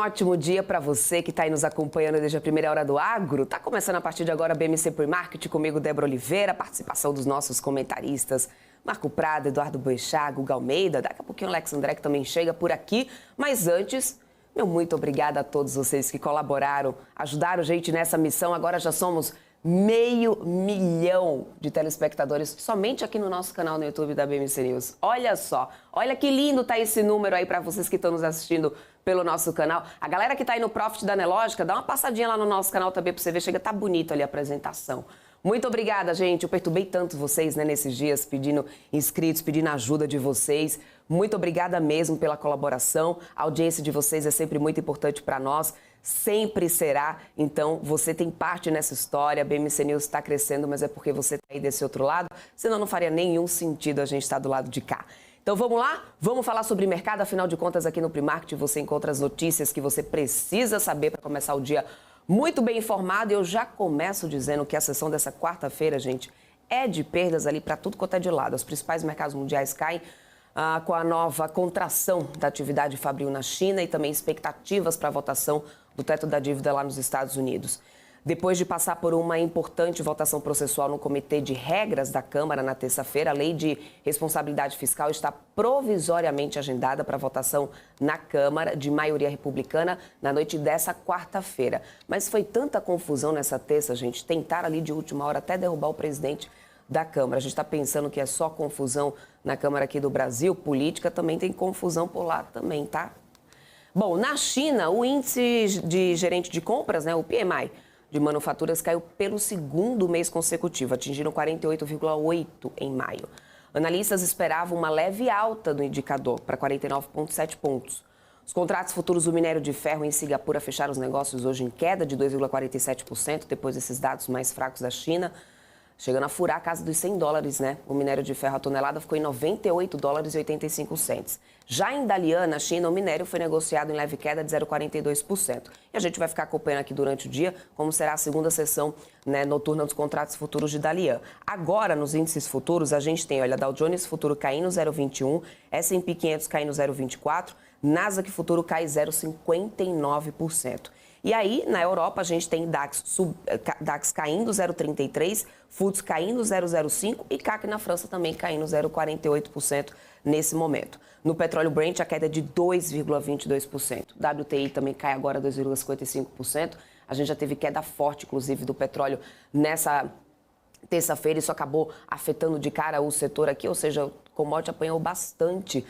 ótimo dia para você que está aí nos acompanhando desde a primeira hora do Agro. Está começando a partir de agora a BMC Pre-Market, comigo, Débora Oliveira, a participação dos nossos comentaristas Marco Prado, Eduardo Boechat, Guga Almeida. Daqui a pouquinho o Alex André que também chega por aqui. Mas antes, meu muito obrigada a todos vocês que colaboraram, ajudaram a gente nessa missão. Agora já somos 500 mil de telespectadores somente aqui no nosso canal no YouTube da BMC News. Olha só, olha que lindo tá esse número aí para vocês que estão nos assistindo pelo nosso canal. A galera que tá aí no Profit da Nelógica, dá uma passadinha lá no nosso canal também para você ver, chega, tá bonito ali a apresentação. Muito obrigada, gente. Eu perturbei tanto vocês, né, nesses dias, pedindo inscritos, pedindo ajuda de vocês. Muito obrigada mesmo pela colaboração. A audiência de vocês é sempre muito importante para nós. Sempre será. Então, você tem parte nessa história. A BMC News está crescendo, mas é porque você está aí desse outro lado. Senão não faria nenhum sentido a gente estar do lado de cá. Então, vamos lá? Vamos falar sobre mercado. Afinal de contas, aqui no Pre-Market você encontra as notícias que você precisa saber para começar o dia muito bem informado. E eu já começo dizendo que a sessão dessa quarta-feira, gente, é de perdas ali para tudo quanto é de lado. Os principais mercados mundiais caem com a nova contração da atividade fabril na China e também expectativas para a votação do teto da dívida lá nos Estados Unidos. Depois de passar por uma importante votação processual no Comitê de Regras da Câmara na terça-feira, a Lei de Responsabilidade Fiscal está provisoriamente agendada para votação na Câmara de maioria republicana na noite dessa quarta-feira. Mas foi tanta confusão nessa terça, gente, tentaram ali de última hora até derrubar o presidente da Câmara. A gente está pensando que é só confusão na Câmara aqui do Brasil, política, também tem confusão por lá também, tá? Bom, na China, o índice de gerente de compras, né, o PMI, de manufaturas caiu pelo segundo mês consecutivo, atingindo 48,8 em maio. Analistas esperavam uma leve alta do indicador para 49,7 pontos. Os contratos futuros do minério de ferro em Singapura fecharam os negócios hoje em queda de 2,47% depois desses dados mais fracos da China, chegando a furar a casa dos $100, né? O minério de ferro a tonelada ficou em $98,85. Já em Dalian, na China, o minério foi negociado em leve queda de 0,42%. E a gente vai ficar acompanhando aqui durante o dia como será a segunda sessão, né, noturna dos contratos futuros de Dalian. Agora, nos índices futuros, a gente tem, olha, Dow Jones futuro caindo 0,21%, S&P 500 caindo 0,24%, Nasdaq futuro cai 0,59%. E aí, na Europa, a gente tem DAX caindo 0,33%, FTSE caindo 0,05% e CAC na França também caindo 0,48% nesse momento. No petróleo Brent, a queda é de 2,22%. WTI também cai agora 2,55%. A gente já teve queda forte, inclusive, do petróleo nessa terça-feira. Isso acabou afetando de cara o setor aqui, ou seja, o commodity apanhou bastante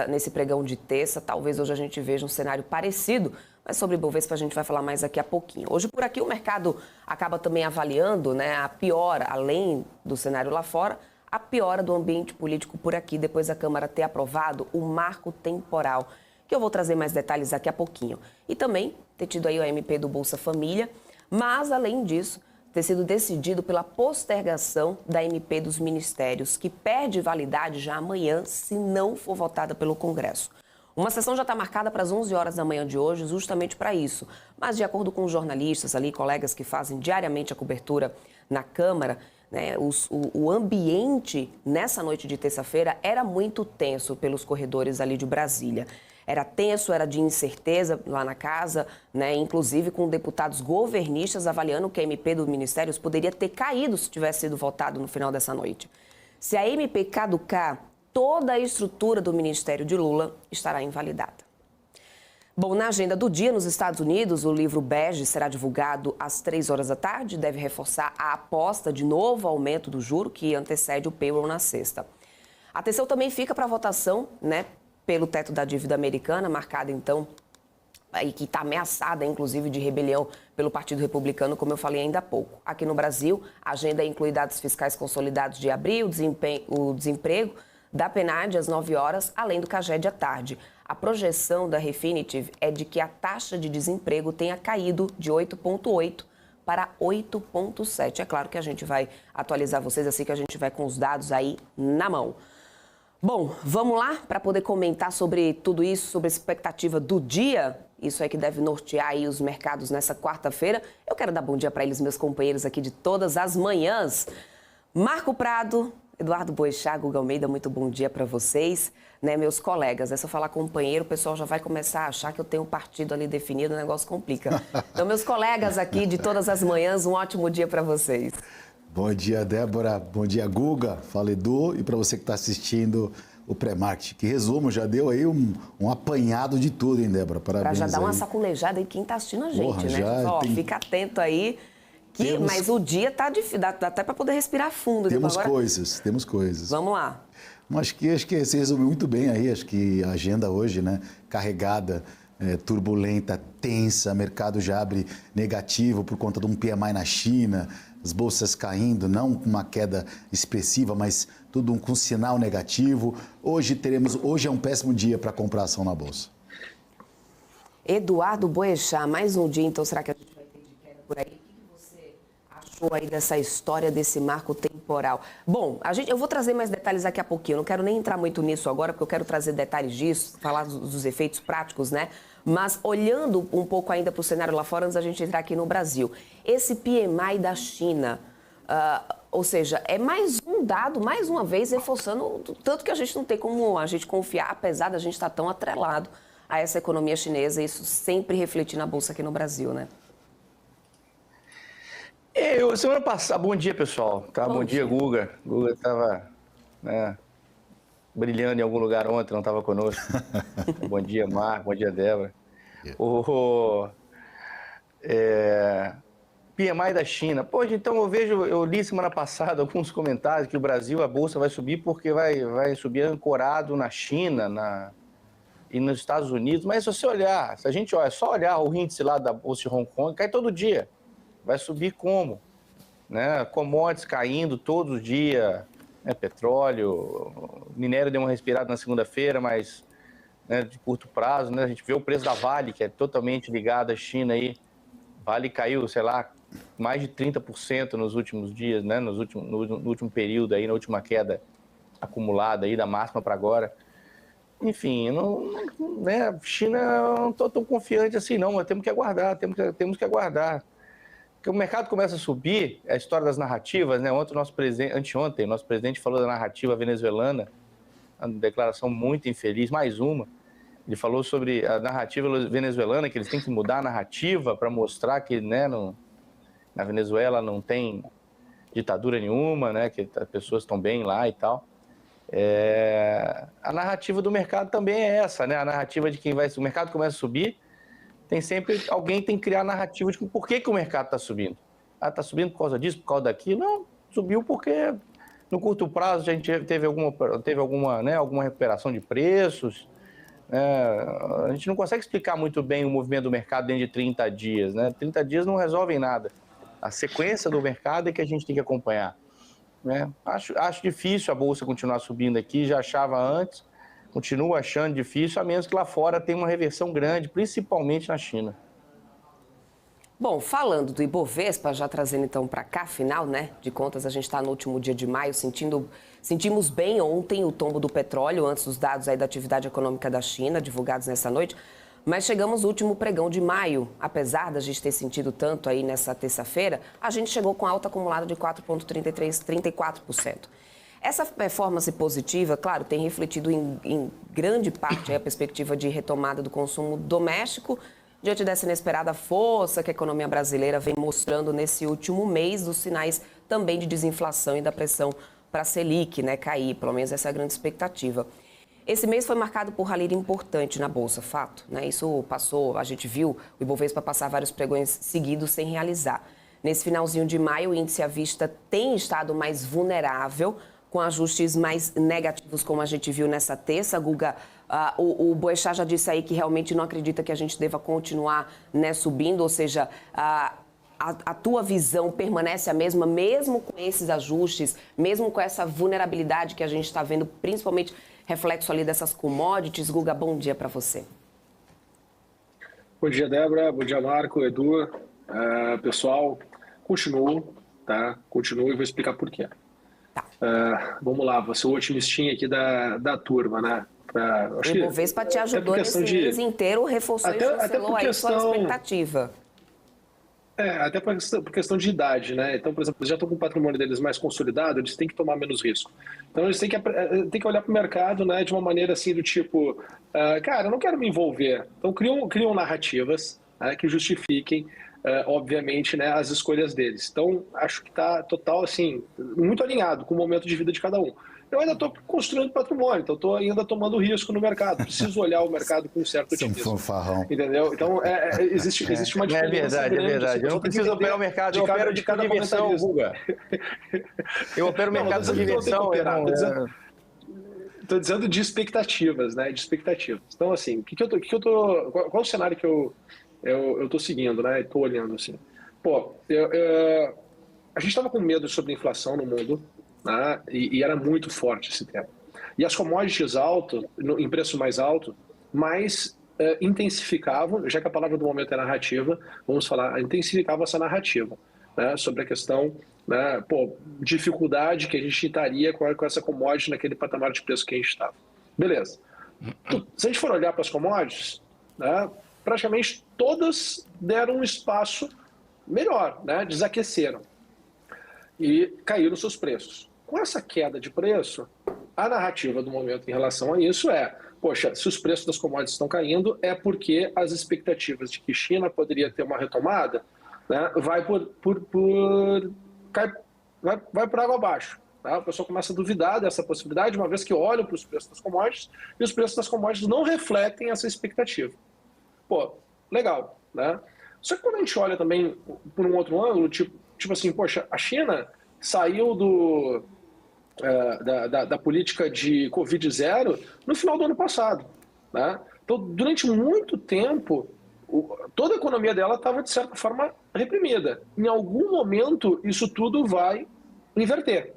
nesse pregão de terça. Talvez hoje a gente veja um cenário parecido, mas sobre Ibovespa a gente vai falar mais daqui a pouquinho. Hoje por aqui o mercado acaba também avaliando, né, a piora, além do cenário lá fora, a piora do ambiente político por aqui, depois da Câmara ter aprovado o marco temporal, que eu vou trazer mais detalhes daqui a pouquinho. E também ter tido aí o MP do Bolsa Família, mas além disso, ter sido decidido pela postergação da MP dos Ministérios, que perde validade já amanhã, se não for votada pelo Congresso. Uma sessão já está marcada para as 11 horas da manhã de hoje, justamente para isso. Mas, de acordo com os jornalistas ali, colegas que fazem diariamente a cobertura na Câmara, né, o ambiente nessa noite de terça-feira era muito tenso pelos corredores ali de Brasília. Era tenso, era de incerteza lá na casa, né, inclusive com deputados governistas avaliando que a MP dos Ministérios poderia ter caído se tivesse sido votado no final dessa noite. Se a MP caducar, toda a estrutura do Ministério de Lula estará invalidada. Bom, na agenda do dia, nos Estados Unidos, o livro bege será divulgado às 3 horas da tarde, deve reforçar a aposta de novo aumento do juro que antecede o payroll na sexta. A atenção também fica para a votação, né, pelo teto da dívida americana, marcada então, e que está ameaçada, inclusive, de rebelião pelo Partido Republicano, como eu falei ainda há pouco. Aqui no Brasil, a agenda inclui dados fiscais consolidados de abril, o desemprego da PNAD às 9 horas, além do CAGED à tarde. A projeção da Refinitiv é de que a taxa de desemprego tenha caído de 8,8% para 8,7%. É claro que a gente vai atualizar vocês assim que a gente vai com os dados aí na mão. Bom, vamos lá para poder comentar sobre tudo isso, sobre a expectativa do dia. Isso é que deve nortear aí os mercados nessa quarta-feira. Eu quero dar bom dia para eles, meus companheiros aqui de todas as manhãs. Marco Prado, Eduardo Boechat, Guga Almeida, muito bom dia para vocês. Né, meus colegas, se eu falar companheiro, o pessoal já vai começar a achar que eu tenho um partido ali definido, o negócio complica. Então, meus colegas aqui de todas as manhãs, um ótimo dia para vocês. Bom dia, Débora. Bom dia, Guga. Fala, Edu. E para você que está assistindo o pré-market. Que resumo, já deu aí um apanhado de tudo, hein, Débora? Parabéns. Para já dar uma aí. saculejada em quem está assistindo a gente, Porra, né? Ó, tem... Fica atento aí. Mas o dia tá difícil, dá até para poder respirar fundo. Temos agora... coisas. Vamos lá. Acho que você resumiu muito bem aí. Acho que a agenda hoje, né, carregada, turbulenta, tensa. Mercado já abre negativo por conta de um PMI na China. As bolsas caindo, não com uma queda expressiva, mas tudo com sinal negativo. Hoje é um péssimo dia para comprar ação na bolsa. Eduardo Boechat, mais um dia, então será que a gente vai ter de queda por aí? Aí dessa história desse marco temporal. Bom, eu vou trazer mais detalhes daqui a pouquinho. Eu não quero nem entrar muito nisso agora, porque eu quero trazer detalhes disso, falar dos efeitos práticos, né? Mas olhando um pouco ainda para o cenário lá fora, antes da gente entrar aqui no Brasil. Esse PMI da China, ou seja, é mais um dado, mais uma vez, reforçando tanto que a gente não tem como a gente confiar, apesar da gente estar tão atrelado a essa economia chinesa, isso sempre refletir na Bolsa aqui no Brasil, né? Semana passada, bom dia, pessoal. Tá? Bom dia, Guga. Guga estava brilhando em algum lugar ontem, não estava conosco. Bom dia, Marco. Bom dia, Débora. PMI da China. Poxa, então eu li semana passada alguns comentários que o Brasil, a Bolsa vai subir porque vai subir ancorado na China e nos Estados Unidos. Mas se você olhar, se a gente olha, só olhar o índice lá da Bolsa de Hong Kong, cai todo dia. Vai subir como? Né? Commodities caindo todos os dias, né? Petróleo, minério deu uma respirada na segunda-feira, mas né, de curto prazo, né? A gente vê o preço da Vale, que é totalmente ligado à China aí. Vale caiu, sei lá, mais de 30% nos últimos dias, né? No último período aí, na última queda acumulada aí da máxima para agora. Enfim, né? China, eu não estou tão confiante assim não, mas temos que aguardar, temos que aguardar. Porque o mercado começa a subir, a história das narrativas, né? Anteontem, nosso presidente falou da narrativa venezuelana, uma declaração muito infeliz, mais uma. Ele falou sobre a narrativa venezuelana, que eles têm que mudar a narrativa para mostrar que né, na Venezuela não tem ditadura nenhuma, né? Que as pessoas estão bem lá e tal. A narrativa do mercado também é essa, né? A narrativa de quem o mercado começa a subir, alguém tem que criar a narrativa de por que o mercado está subindo. Está subindo por causa disso, por causa daquilo? Não, subiu porque no curto prazo a gente teve alguma recuperação de preços. A gente não consegue explicar muito bem o movimento do mercado dentro de 30 dias. Né? 30 dias não resolvem nada. A sequência do mercado é que a gente tem que acompanhar. Né? Acho difícil a Bolsa continuar subindo aqui, já achava antes. Continuo achando difícil, a menos que lá fora tenha uma reversão grande, principalmente na China. Bom, falando do Ibovespa, já trazendo então para cá, final, né? De contas, a gente está no último dia de maio, sentimos bem ontem o tombo do petróleo, antes dos dados aí da atividade econômica da China, divulgados nessa noite. Mas chegamos no último pregão de maio, apesar da gente ter sentido tanto aí nessa terça-feira, a gente chegou com alta acumulada de 4,34%. Essa performance positiva, claro, tem refletido em grande parte a perspectiva de retomada do consumo doméstico, diante dessa inesperada força que a economia brasileira vem mostrando nesse último mês, dos sinais também de desinflação e da pressão para a Selic, né, cair, pelo menos essa é a grande expectativa. Esse mês foi marcado por rally importante na Bolsa, fato, né? Isso passou, a gente viu o Ibovespa passar vários pregões seguidos sem realizar. Nesse finalzinho de maio, o índice à vista tem estado mais vulnerável, com ajustes mais negativos, como a gente viu nessa terça. Guga, o Boechat já disse aí que realmente não acredita que a gente deva continuar, né, subindo, ou seja, a tua visão permanece a mesma, mesmo com esses ajustes, mesmo com essa vulnerabilidade que a gente está vendo, principalmente reflexo ali dessas commodities. Guga, bom dia para você. Bom dia, Débora. Bom dia, Marco, Edu. Pessoal, continuo, tá? Continuo e vou explicar por quê. Vamos lá, vou ser o otimistinho aqui da turma, né? O Ibovespa te ajudou nesse mês inteiro, reforçou e chancelou aí sua expectativa. Até por questão de idade, né? Então, por exemplo, eles já estão com o patrimônio deles mais consolidado, eles têm que tomar menos risco. Então, eles têm que olhar para o mercado, né, de uma maneira assim do tipo, cara, eu não quero me envolver. Então, criam narrativas, né, que justifiquem, obviamente, né, as escolhas deles. Então, acho que está total, assim, muito alinhado com o momento de vida de cada um. Eu ainda estou construindo patrimônio, então estou ainda tomando risco no mercado. Preciso olhar o mercado com um certo Você é um otimismo. fanfarrão. Entendeu? Então, existe uma diferença grande. É verdade. Eu não preciso operar o mercado, eu opero de cada diversão, Guga. Eu opero o mercado de diversão. Estou dizendo de expectativas, né? De expectativas. Então, assim, qual o cenário que eu estou seguindo, né? Estou olhando assim. Pô, a gente estava com medo sobre a inflação no mundo, né? E era muito forte esse tema. E as commodities em preço mais alto, mais intensificavam, já que a palavra do momento é narrativa, vamos falar, intensificavam essa narrativa, né? Sobre a questão, né? Pô, dificuldade que a gente estaria com essa commodity naquele patamar de preço que a gente estava. Beleza. Se a gente for olhar para as commodities, né? Praticamente todas deram um espaço melhor, né? Desaqueceram e caíram seus preços. Com essa queda de preço, a narrativa do momento em relação a isso poxa, se os preços das commodities estão caindo, é porque as expectativas de que China poderia ter uma retomada, né, vai por água abaixo. Tá? O pessoal começa a duvidar dessa possibilidade, uma vez que olham para os preços das commodities, e os preços das commodities não refletem essa expectativa. Pô, legal, né? Só que quando a gente olha também por um outro ângulo, tipo assim, poxa, a China saiu da política de Covid-0 no final do ano passado, né? Então, durante muito tempo, toda a economia dela estava, de certa forma, reprimida. Em algum momento, isso tudo vai inverter,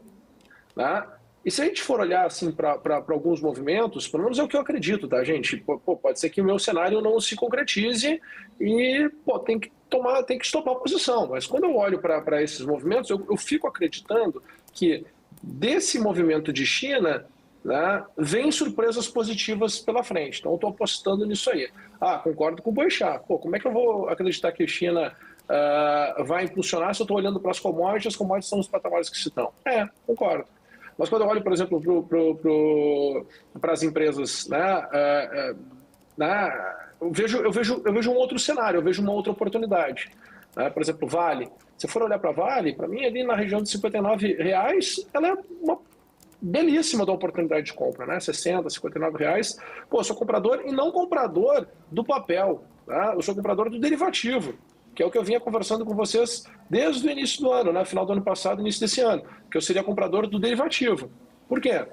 né? E se a gente for olhar assim, para alguns movimentos, pelo menos é o que eu acredito, tá, gente? Pode ser que o meu cenário não se concretize e tem que estopar a posição. Mas quando eu olho para esses movimentos, eu fico acreditando que desse movimento de China, né, vem surpresas positivas pela frente. Então, eu estou apostando nisso aí. Concordo com o Boechat. Como é que eu vou acreditar que a China vai impulsionar se eu estou olhando para as commodities são os patamares que se estão? Concordo. Mas quando eu olho, por exemplo, para as empresas, né, eu vejo um outro cenário, eu vejo uma outra oportunidade. Né? Por exemplo, Vale. Se for olhar para Vale, para mim, ali na região de R$59, ela é uma belíssima da oportunidade de compra, né? R$60, R$59. Pô, eu sou comprador e não comprador do papel. Tá? Eu sou comprador do derivativo, que é o que eu vinha conversando com vocês desde o início do ano, né? Final do ano passado, início desse ano, que eu seria comprador do derivativo. Por quê?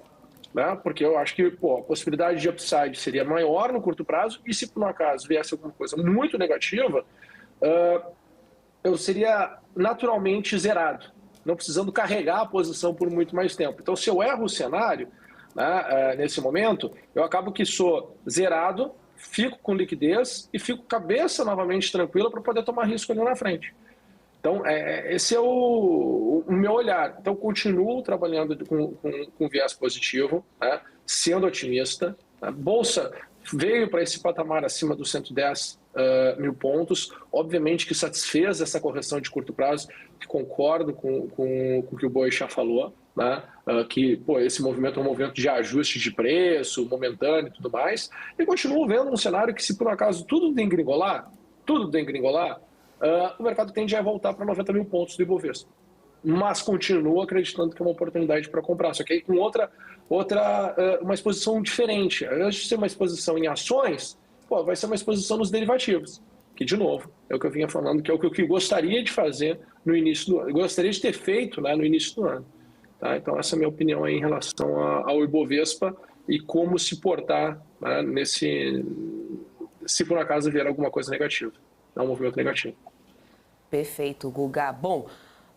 Né? Porque eu acho que a possibilidade de upside seria maior no curto prazo e se por um acaso viesse alguma coisa muito negativa, eu seria naturalmente zerado, não precisando carregar a posição por muito mais tempo. Então, se eu erro o cenário, né, nesse momento, eu acabo que sou zerado, fico com liquidez e fico cabeça novamente tranquila para poder tomar risco ali na frente. Então, esse é o meu olhar. Então, continuo trabalhando com viés positivo, né, sendo otimista. A Bolsa veio para esse patamar acima dos 110 mil pontos. Obviamente que satisfez essa correção de curto prazo, que concordo com o que o Boechat falou, né? Que esse movimento é um movimento de ajuste de preço, momentâneo e tudo mais. E continuo vendo um cenário que, se por um acaso tudo degringolar, o mercado tende a voltar para 90 mil pontos do Ibovespa. Mas continuo acreditando que é uma oportunidade para comprar. Só que aí com uma exposição diferente. Ao invés de ser uma exposição em ações, vai ser uma exposição nos derivativos. Que, de novo, é o que eu vinha falando, que é o que eu gostaria de fazer no início do ano. Gostaria de ter feito, né, no início do ano. Tá? Então, essa é a minha opinião aí em relação ao Ibovespa e como se portar, né, se por acaso vier alguma coisa negativa. É um movimento negativo. Perfeito, Guga. Bom,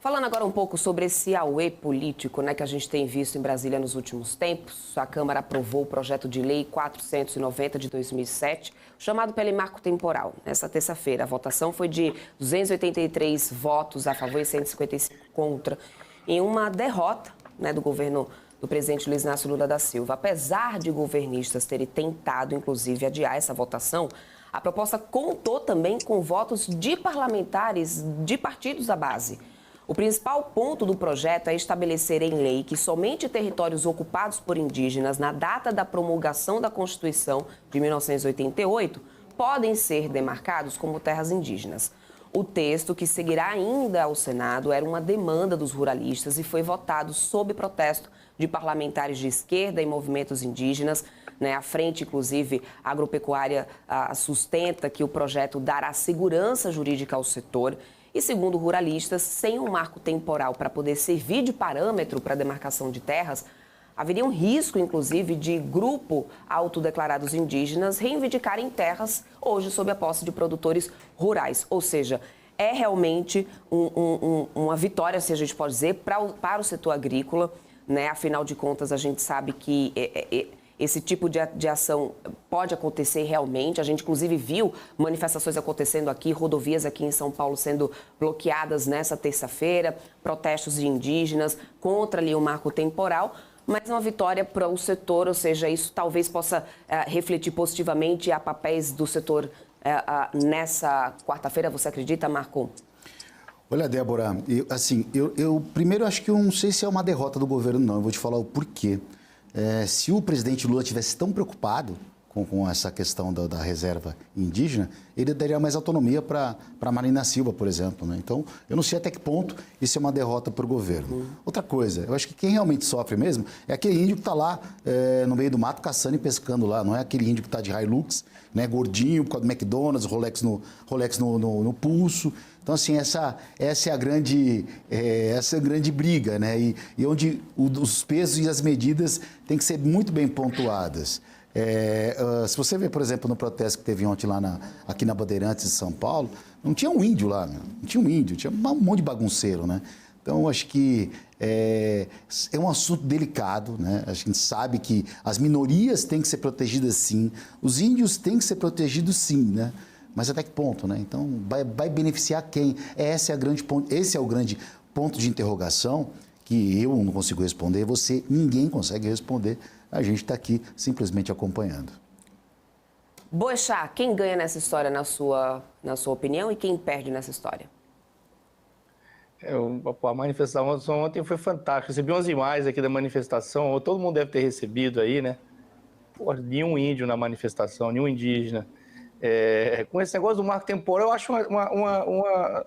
falando agora um pouco sobre esse auê político, né, que a gente tem visto em Brasília nos últimos tempos, a Câmara aprovou o projeto de lei 490 de 2007, chamado pelo marco temporal. Nessa terça-feira, a votação foi de 283 votos a favor e 155 contra, em uma derrota, né, do governo do presidente Luiz Inácio Lula da Silva. Apesar de governistas terem tentado, inclusive, adiar essa votação, A proposta contou também com votos de parlamentares de partidos da base. O principal ponto do projeto é estabelecer em lei que somente territórios ocupados por indígenas na data da promulgação da Constituição de 1988 podem ser demarcados como terras indígenas. O texto, que seguirá ainda ao Senado, era uma demanda dos ruralistas e foi votado sob protesto de parlamentares de esquerda e movimentos indígenas. A Frente, inclusive, agropecuária sustenta que o projeto dará segurança jurídica ao setor. E, segundo ruralistas, sem um marco temporal para poder servir de parâmetro para a demarcação de terras, haveria um risco, inclusive, de grupo autodeclarados indígenas reivindicarem terras hoje sob a posse de produtores rurais. Ou seja, é realmente uma vitória, se a gente pode dizer, para o setor agrícola. Afinal de contas, a gente sabe que esse tipo de ação pode acontecer realmente. A gente, inclusive, viu manifestações acontecendo aqui, rodovias aqui em São Paulo sendo bloqueadas nessa terça-feira, protestos de indígenas contra ali o marco temporal, mas uma vitória para o setor, ou seja, isso talvez possa refletir positivamente a papéis do setor nessa quarta-feira. Você acredita, Marco? Olha, Débora, eu primeiro acho que eu não sei se é uma derrota do governo, não. Eu vou te falar o porquê. Se o presidente Lula tivesse tão preocupado com essa questão da reserva indígena, ele daria mais autonomia para a Marina Silva, por exemplo. Então, eu não sei até que ponto isso é uma derrota para o governo. Outra coisa, eu acho que quem realmente sofre mesmo é aquele índio que está lá no meio do mato caçando e pescando lá. Não é aquele índio que está de Hilux, gordinho, por causa do McDonald's, Rolex no pulso. Então, assim, essa é a grande briga, E onde os pesos e as medidas têm que ser muito bem pontuadas. Se você vê, por exemplo, no protesto que teve ontem lá aqui na Bandeirantes de São Paulo, não tinha um índio lá, não tinha um índio, tinha um monte de bagunceiro, Então, acho que é um assunto delicado, A gente sabe que as minorias têm que ser protegidas, sim, os índios têm que ser protegidos, sim, Mas até que ponto, Então, vai beneficiar quem? Esse é o grande ponto de interrogação que eu não consigo responder, ninguém consegue responder. A gente está aqui simplesmente acompanhando. Boechat, quem ganha nessa história, na sua opinião, e quem perde nessa história? A manifestação ontem foi fantástica. Recebi umas imagens aqui da manifestação, todo mundo deve ter recebido aí, nenhum índio na manifestação, nenhum indígena. Com esse negócio do marco temporal, eu acho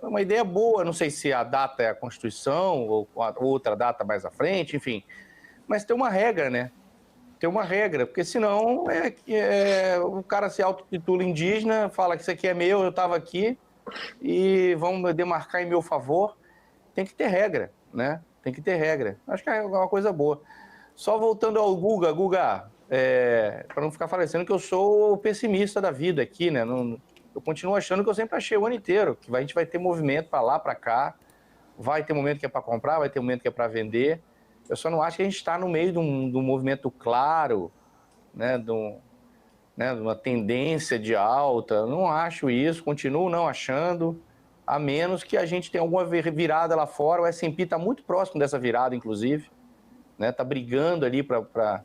uma ideia boa. Não sei se a data é a Constituição ou outra data mais à frente, enfim. Mas tem uma regra, Tem uma regra, porque senão o cara se autotitula indígena, fala que isso aqui é meu, eu estava aqui, e vão demarcar em meu favor. Tem que ter regra, Tem que ter regra. Acho que é uma coisa boa. Só voltando ao Guga, para não ficar falecendo que eu sou o pessimista da vida aqui, eu continuo achando que eu sempre achei o ano inteiro, que a gente vai ter movimento para lá, para cá, vai ter momento que é para comprar, vai ter momento que é para vender. Eu só não acho que a gente está no meio de um movimento claro, de uma tendência de alta. Eu não acho isso, continuo não achando, a menos que a gente tenha alguma virada lá fora. O S&P está muito próximo dessa virada, inclusive. Está brigando ali para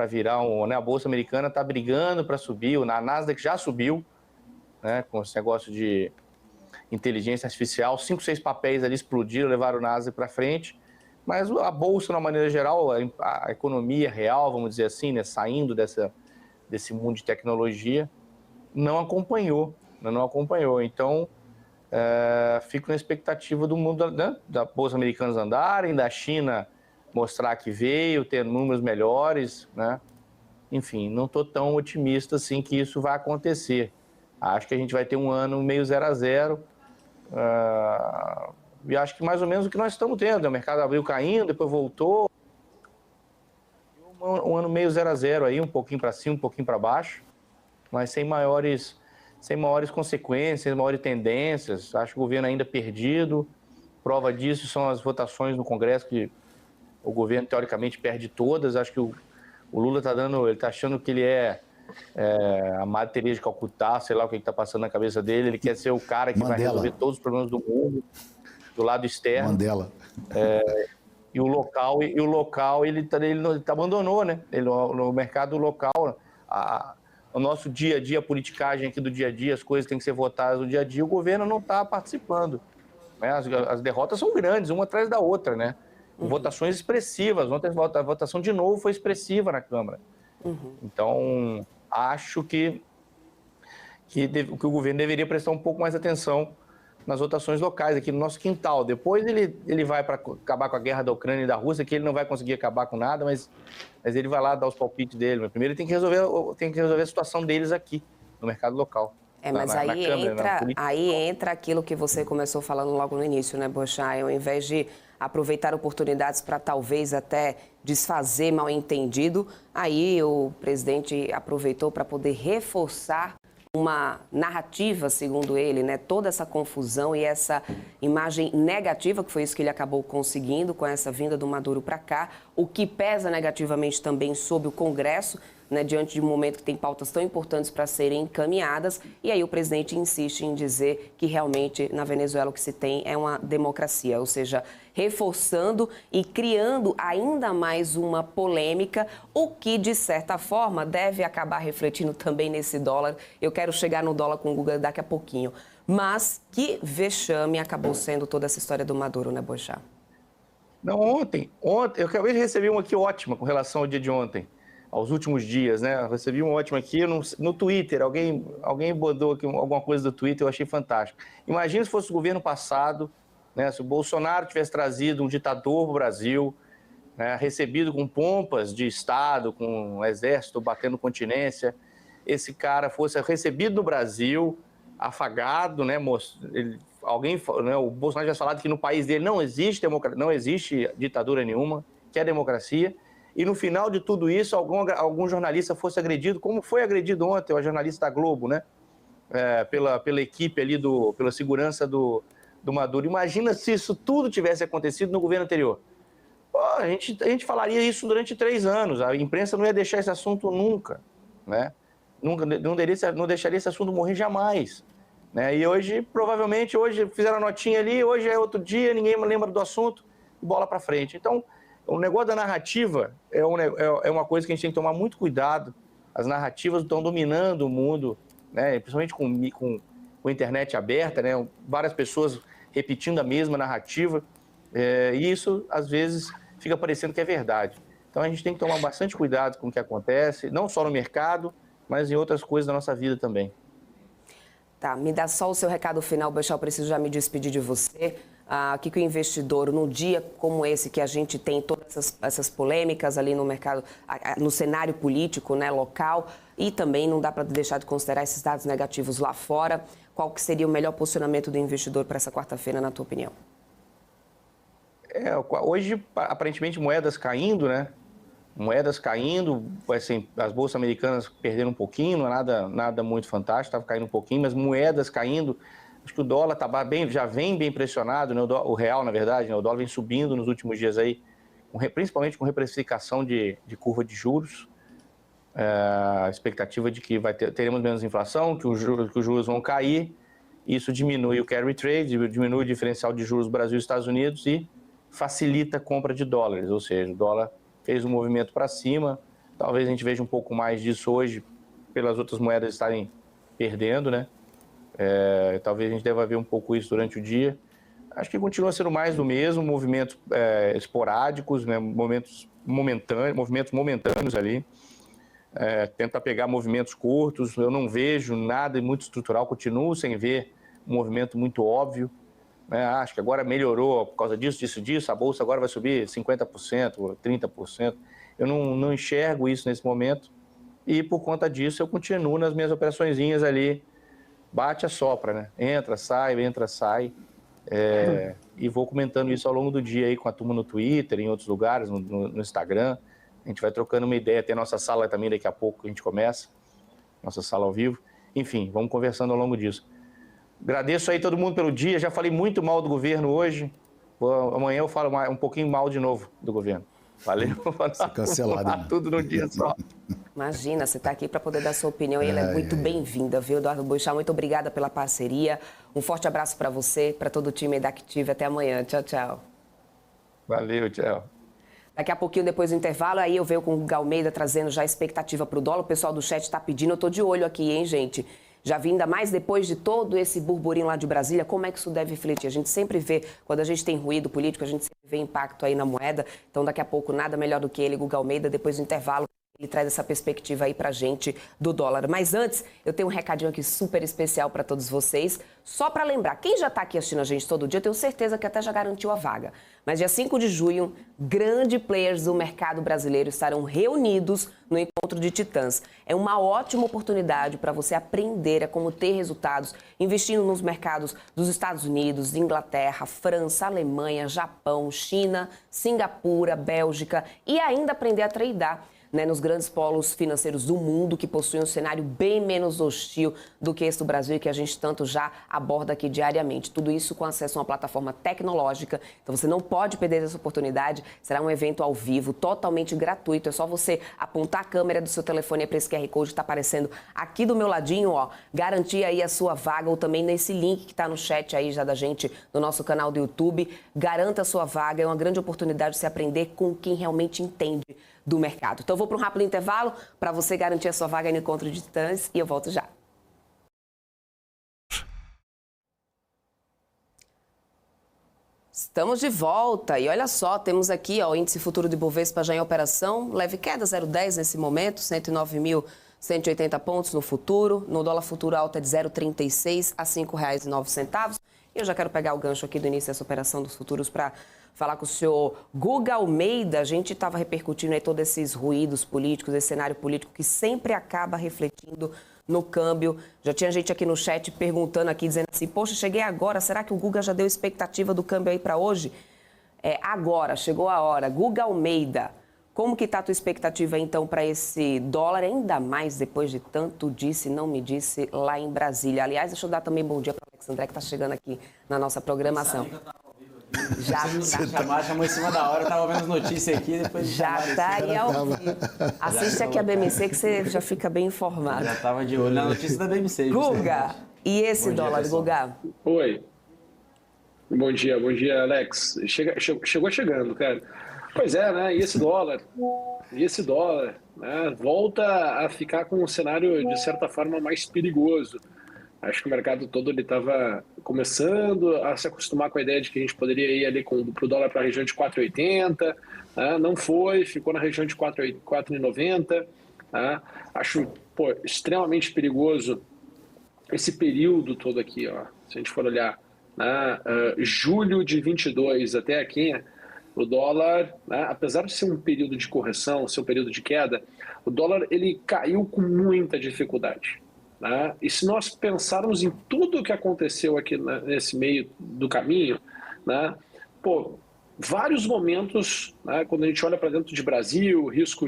virar a Bolsa Americana está brigando para subir, a Nasdaq já subiu, com esse negócio de inteligência artificial, 5, 6 papéis ali explodiram, levaram o Nasdaq para frente, mas a Bolsa, de uma maneira geral, a economia real, vamos dizer assim, saindo desse mundo de tecnologia, não acompanhou. Então, fico na expectativa do mundo da Bolsa Americana andarem, da China mostrar que veio, ter números melhores, Enfim, não estou tão otimista assim que isso vai acontecer. Acho que a gente vai ter um ano meio 0 a 0. E acho que mais ou menos o que nós estamos tendo. O mercado abriu caindo, depois voltou. Um ano meio 0 a 0 aí, um pouquinho para cima, um pouquinho para baixo, mas sem maiores consequências, sem maiores tendências. Acho que o governo ainda perdido. Prova disso são as votações no Congresso, que o governo, teoricamente, perde todas. Acho que o Lula está achando que ele é a Madre Teresa de Calcutá, sei lá o que está passando na cabeça dele. Ele quer ser o cara que vai resolver todos os problemas do mundo, do lado externo. Mandela. E o local ele abandonou, no mercado local. o nosso dia a dia, a politicagem aqui do dia a dia, as coisas têm que ser votadas no dia a dia, o governo não está participando. Né? As derrotas são grandes, uma atrás da outra, né? Votações expressivas. Ontem a votação de novo foi expressiva na Câmara. Então, acho que o governo deveria prestar um pouco mais atenção nas votações locais, aqui no nosso quintal. Depois ele vai para acabar com a guerra da Ucrânia e da Rússia, que ele não vai conseguir acabar com nada, mas ele vai lá dar os palpites dele. Mas primeiro ele tem que resolver a situação deles aqui, no mercado local. Mas aí entra aquilo que você começou falando logo no início, né, Boechat? Ao invés de aproveitar oportunidades para talvez até desfazer mal-entendido, aí o presidente aproveitou para poder reforçar uma narrativa, segundo ele, né? Toda essa confusão e essa imagem negativa, que foi isso que ele acabou conseguindo com essa vinda do Maduro para cá, o que pesa negativamente também sobre o Congresso, né, diante de um momento que tem pautas tão importantes para serem encaminhadas. E aí o presidente insiste em dizer que realmente na Venezuela o que se tem é uma democracia, ou seja, reforçando e criando ainda mais uma polêmica, o que de certa forma deve acabar refletindo também nesse dólar. Eu quero chegar no dólar com o Guga daqui a pouquinho. Mas que vexame acabou sendo toda essa história do Maduro, né, Boechat? Não, ontem eu acabei de receber uma aqui ótima com relação ao dia de ontem. Aos últimos dias, né? Eu recebi um ótimo aqui no Twitter. Alguém mandou aqui alguma coisa do Twitter, eu achei fantástico. Imagina se fosse o governo passado, né? Se o Bolsonaro tivesse trazido um ditador para o Brasil, né? Recebido com pompas de Estado, com o exército batendo continência, esse cara fosse recebido no Brasil, afagado, né? O Bolsonaro já falado que no país dele não existe ditadura nenhuma, que é democracia. E no final de tudo isso, algum jornalista fosse agredido, como foi agredido ontem, o jornalista da Globo, né? Pela equipe ali, pela segurança do Maduro. Imagina se isso tudo tivesse acontecido no governo anterior. Pô, a gente falaria isso durante 3 anos, a imprensa não ia deixar esse assunto nunca, né? Não deixaria esse assunto morrer jamais. Né? E hoje, provavelmente, fizeram a notinha ali, hoje é outro dia, ninguém lembra do assunto, bola para frente. Então, o negócio da narrativa é uma coisa que a gente tem que tomar muito cuidado. As narrativas estão dominando o mundo, né? Principalmente com a internet aberta, né? Várias pessoas repetindo a mesma narrativa, e isso, às vezes, fica parecendo que é verdade. Então, a gente tem que tomar bastante cuidado com o que acontece, não só no mercado, mas em outras coisas da nossa vida também. Tá, me dá só o seu recado final, Boechat, eu preciso já me despedir de você. O que o investidor, num dia como esse, que a gente tem todas essas polêmicas ali no mercado, no cenário político, né, local, e também não dá para deixar de considerar esses dados negativos lá fora, qual que seria o melhor posicionamento do investidor para essa quarta-feira, na tua opinião? Hoje, aparentemente, moedas caindo, né? Moedas caindo, assim, as bolsas americanas perdendo um pouquinho, não é nada muito fantástico, estava caindo um pouquinho, mas moedas caindo. Acho que o dólar já vem bem pressionado, né? O real, na verdade, né? O dólar vem subindo nos últimos dias aí, principalmente com reprecificação de curva de juros. A expectativa de que teremos menos inflação, que os juros vão cair, isso diminui o carry trade, diminui o diferencial de juros Brasil e Estados Unidos e facilita a compra de dólares, ou seja, o dólar fez um movimento para cima, talvez a gente veja um pouco mais disso hoje, pelas outras moedas estarem perdendo, né? Talvez a gente deva ver um pouco isso durante o dia. Acho que continua sendo mais do mesmo, movimentos esporádicos, né? movimentos momentâneos ali. Tenta pegar movimentos curtos, eu não vejo nada muito estrutural, continuo sem ver um movimento muito óbvio. Acho que agora melhorou por causa disso, a bolsa agora vai subir 50%, 30%. Eu não enxergo isso nesse momento e por conta disso eu continuo nas minhas operaçõezinhas ali, bate a sopra, né? Entra, sai, e vou comentando isso ao longo do dia aí com a turma no Twitter, em outros lugares, no Instagram. A gente vai trocando uma ideia, tem a nossa sala também daqui a pouco, a gente começa, nossa sala ao vivo. Enfim, vamos conversando ao longo disso. Agradeço aí todo mundo pelo dia, já falei muito mal do governo hoje, amanhã eu falo um pouquinho mal de novo do governo. Valeu, cancelado, tudo num dia só. Imagina, você está aqui para poder dar sua opinião e ela é muito bem-vinda, viu, Eduardo Boechat? Muito obrigada pela parceria, um forte abraço para você, para todo o time da Active, até amanhã, tchau, tchau. Valeu, tchau. Daqui a pouquinho, depois do intervalo, aí eu venho com o Guga Almeida trazendo já a expectativa para o dólar. O pessoal do chat está pedindo, eu estou de olho aqui, hein, gente? Já vi ainda mais depois de todo esse burburinho lá de Brasília, como é que isso deve refletir? A gente sempre vê, quando a gente tem ruído político, a gente sempre vê impacto aí na moeda. Então, daqui a pouco, nada melhor do que ele, Guga Almeida, depois do intervalo. Ele traz essa perspectiva aí pra gente do dólar. Mas antes, eu tenho um recadinho aqui super especial para todos vocês. Só para lembrar, quem já está aqui assistindo a gente todo dia, eu tenho certeza que até já garantiu a vaga. Mas dia 5 de junho, grandes players do mercado brasileiro estarão reunidos no Encontro de Titãs. É uma ótima oportunidade para você aprender a como ter resultados investindo nos mercados dos Estados Unidos, Inglaterra, França, Alemanha, Japão, China, Singapura, Bélgica e ainda aprender a tradear, né, nos grandes polos financeiros do mundo, que possuem um cenário bem menos hostil do que esse do Brasil e que a gente tanto já aborda aqui diariamente. Tudo isso com acesso a uma plataforma tecnológica. Então você não pode perder essa oportunidade. Será um evento ao vivo, totalmente gratuito. É só você apontar a câmera do seu telefone para esse QR Code que está aparecendo aqui do meu ladinho, ó. Garantir aí a sua vaga ou também nesse link que está no chat aí já da gente no nosso canal do YouTube. Garanta a sua vaga. É uma grande oportunidade de você aprender com quem realmente entende do mercado. Então, eu vou para um rápido intervalo para você garantir a sua vaga no Encontro de Titãs e eu volto já. Estamos de volta e olha só, temos aqui ó, o índice futuro de Bovespa já em operação, leve queda 0,10 nesse momento, 109.180 pontos no futuro, no dólar futuro alta de 0,36 a R$ 5,09. Eu já quero pegar o gancho aqui do início dessa operação dos futuros para falar com o senhor Guga Almeida. A gente estava repercutindo aí todos esses ruídos políticos, esse cenário político que sempre acaba refletindo no câmbio. Já tinha gente aqui no chat perguntando aqui, dizendo assim, poxa, cheguei agora, será que o Guga já deu expectativa do câmbio aí para hoje? Agora, chegou a hora. Guga Almeida, como que está a tua expectativa então para esse dólar, ainda mais depois de tanto disse e não me disse lá em Brasília? Aliás, deixa eu dar também bom dia para o Alex André, que está chegando aqui na nossa programação. Já chamou em cima da hora, eu estava vendo as notícias aqui, depois de já está aí ao vivo. Assiste aqui a BMC que você já fica bem informado. Já estava de olho na notícia da BMC. Guga, e esse dólar, Guga? Oi. Bom dia, Alex. Chegou chegando, cara. Pois é, né? E esse dólar, né? Volta a ficar com um cenário, de certa forma, mais perigoso. Acho que o mercado todo estava começando a se acostumar com a ideia de que a gente poderia ir ali para o dólar para a região de 4,80, né? Não foi, ficou na região de 4,90. Né? Acho extremamente perigoso esse período todo aqui. Ó. Se a gente for olhar, né? Julho de 22 até aqui, o dólar, né? Apesar de ser um período de correção, ser um período de queda, o dólar ele caiu com muita dificuldade. Né? E se nós pensarmos em tudo o que aconteceu aqui nesse meio do caminho, né? Vários momentos, né? Quando a gente olha para dentro de Brasil, risco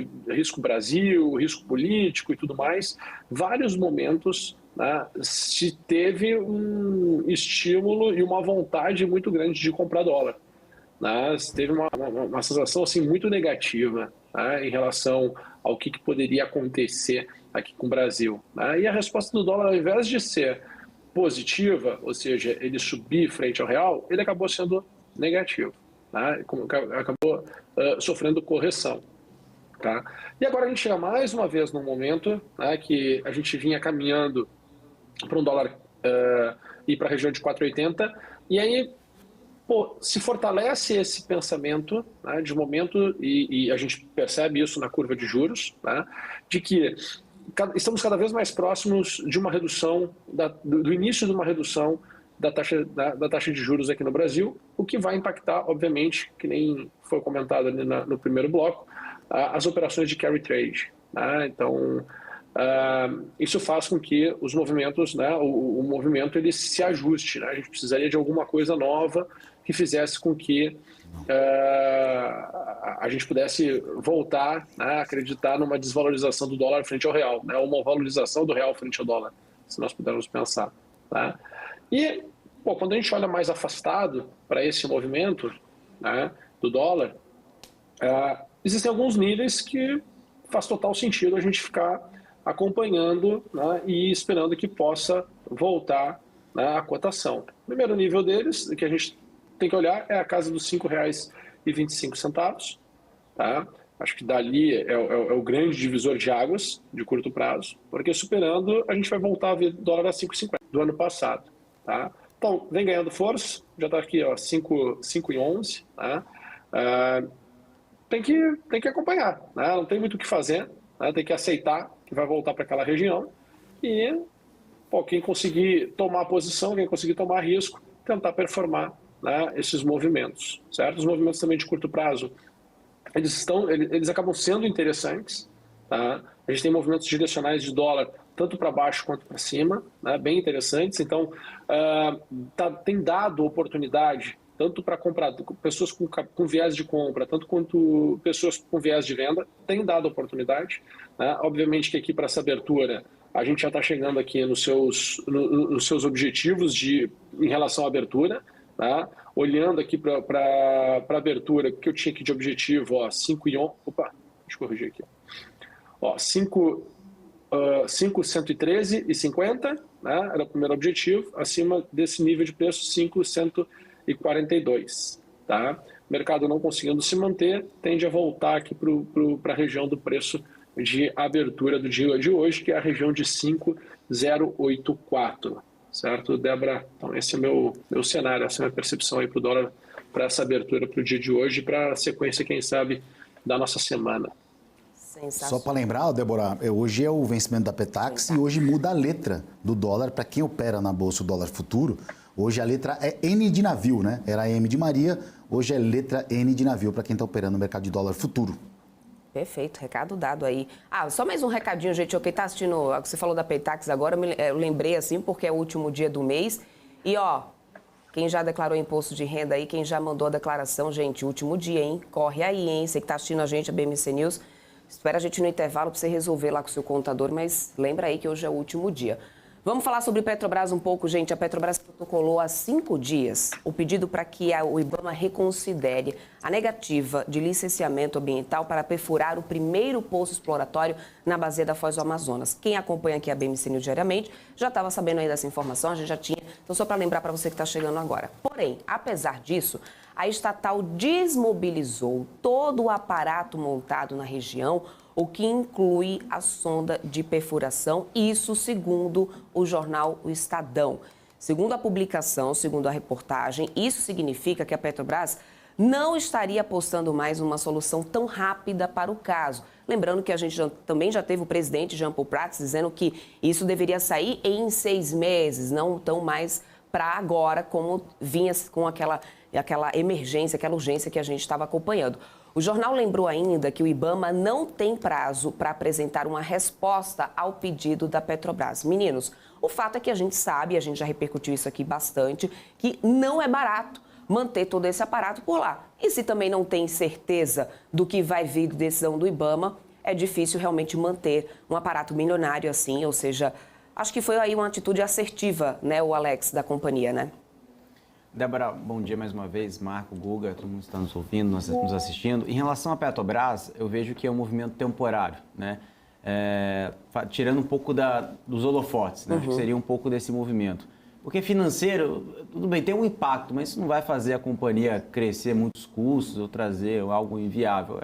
Brasil, risco político e tudo mais, vários momentos, né? Se teve um estímulo e uma vontade muito grande de comprar dólar. Né? Se teve uma sensação assim, muito negativa, né? Em relação ao que poderia acontecer aqui com o Brasil. Né? E a resposta do dólar, ao invés de ser positiva, ou seja, ele subir frente ao real, ele acabou sendo negativo. Né? Acabou sofrendo correção. Tá? E agora a gente chega mais uma vez num momento, né, que a gente vinha caminhando para um dólar ir para a região de 4,80, e aí se fortalece esse pensamento, né, de momento, e a gente percebe isso na curva de juros, né, de que estamos cada vez mais próximos de uma redução, do início de uma redução da taxa de juros aqui no Brasil, o que vai impactar, obviamente, que nem foi comentado ali no primeiro bloco, as operações de carry trade. Né? Então, isso faz com que os movimentos, né, o movimento ele se ajuste. Né? A gente precisaria de alguma coisa nova que fizesse com que a gente pudesse voltar, né, a acreditar numa desvalorização do dólar frente ao real, né, uma valorização do real frente ao dólar, se nós pudermos pensar. Né? E, quando a gente olha mais afastado para esse movimento, né, do dólar, existem alguns níveis que faz total sentido a gente ficar acompanhando, né, e esperando que possa voltar, né, a cotação. O primeiro nível deles, que a gente tem que olhar, é a casa dos R$ 5,25, tá? Acho que dali é o grande divisor de águas de curto prazo, porque superando a gente vai voltar a ver dólar a 5,50 do ano passado, tá? Então, vem ganhando força, já está aqui, ó, 5,11, tá? Tem que acompanhar, né? Não tem muito o que fazer, né? Tem que aceitar que vai voltar para aquela região e, pô, quem conseguir tomar posição, quem conseguir tomar risco, tentar performar, né, esses movimentos, certo? Os movimentos também de curto prazo, eles acabam sendo interessantes, tá? A gente tem movimentos direcionais de dólar tanto para baixo quanto para cima, né, bem interessantes. Então, tem dado oportunidade tanto para pessoas com viés de compra, tanto quanto pessoas com viés de venda, tem dado oportunidade, né? Obviamente que aqui para essa abertura a gente já está chegando aqui nos seus objetivos em relação à abertura, tá? Olhando aqui para a abertura, que eu tinha aqui de objetivo, ó, 5,11. Opa, deixa eu corrigir aqui. Ó, 5,113,50, né? Era o primeiro objetivo, acima desse nível de preço, 5,142. Tá? O mercado não conseguindo se manter, tende a voltar aqui para a região do preço de abertura do dia de hoje, que é a região de 5,084. Certo, Débora? Então, esse é meu cenário, essa é a minha percepção aí para o dólar, para essa abertura para o dia de hoje, para a sequência, quem sabe, da nossa semana. Só para lembrar, Débora, hoje é o vencimento da Petax e hoje muda a letra do dólar. Para quem opera na Bolsa o dólar futuro, hoje a letra é N de navio, né? Era M de Maria, hoje é letra N de navio para quem está operando no mercado de dólar futuro. Perfeito, recado dado aí. Só mais um recadinho, gente. Quem está assistindo, você falou da Petax agora, eu lembrei assim, porque é o último dia do mês. E, quem já declarou imposto de renda aí, quem já mandou a declaração, gente, último dia, hein? Corre aí, hein? Você que está assistindo a gente, a BMC News, espera a gente no intervalo para você resolver lá com o seu contador, mas lembra aí que hoje é o último dia. Vamos falar sobre Petrobras um pouco, gente. A Petrobras protocolou há 5 dias o pedido para que o IBAMA reconsidere a negativa de licenciamento ambiental para perfurar o primeiro poço exploratório na bacia da Foz do Amazonas. Quem acompanha aqui a BMC News diariamente já estava sabendo aí dessa informação, a gente já tinha. Então, só para lembrar para você que está chegando agora. Porém, apesar disso, a estatal desmobilizou todo o aparato montado na região, o que inclui a sonda de perfuração, isso segundo o jornal O Estadão. Segundo a publicação, segundo a reportagem, isso significa que a Petrobras não estaria apostando mais numa solução tão rápida para o caso. Lembrando que a gente também já teve o presidente Jean Paul Prats dizendo que isso deveria sair em 6 meses, não tão mais para agora, como vinha com aquela emergência, aquela urgência que a gente estava acompanhando. O jornal lembrou ainda que o IBAMA não tem prazo para apresentar uma resposta ao pedido da Petrobras. Meninos, o fato é que a gente sabe, a gente já repercutiu isso aqui bastante, que não é barato manter todo esse aparato por lá. E se também não tem certeza do que vai vir de decisão do IBAMA, é difícil realmente manter um aparato milionário assim, ou seja, acho que foi aí uma atitude assertiva, né, o Alex, da companhia, né? Débora, bom dia mais uma vez, Marco, Guga, todo mundo está nos ouvindo, nos assistindo. Em relação à Petrobras, eu vejo que é um movimento temporário, né? Tirando um pouco dos holofotes, né? Acho que seria um pouco desse movimento. Porque financeiro, tudo bem, tem um impacto, mas isso não vai fazer a companhia crescer muitos custos ou trazer algo inviável.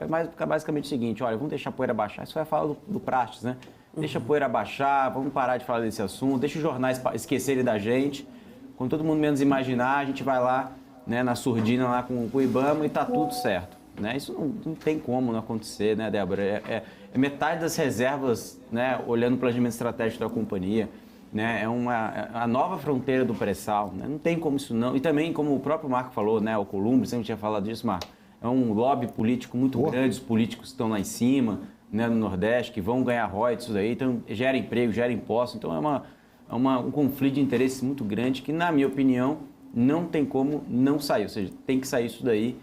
Basicamente o seguinte, olha, vamos deixar a poeira baixar. Isso vai falar do Praxis, né? Deixa a poeira baixar, vamos parar de falar desse assunto, deixa os jornais esquecerem da gente. Quando todo mundo menos imaginar, a gente vai lá, né, na surdina lá com o IBAMA e tá tudo certo. Né? Isso não tem como não acontecer, né, Débora? É metade das reservas, né, olhando o planejamento estratégico da companhia, né, a nova fronteira do pré-sal, né? Não tem como isso não. E também, como o próprio Marco falou, né, o Columbre, sempre tinha falado disso, Marco, é um lobby político muito grande, os políticos estão lá em cima, né, no Nordeste, que vão ganhar royalties daí, então gera emprego, gera imposto, então é um conflito de interesses muito grande que, na minha opinião, não tem como não sair. Ou seja, tem que sair isso daí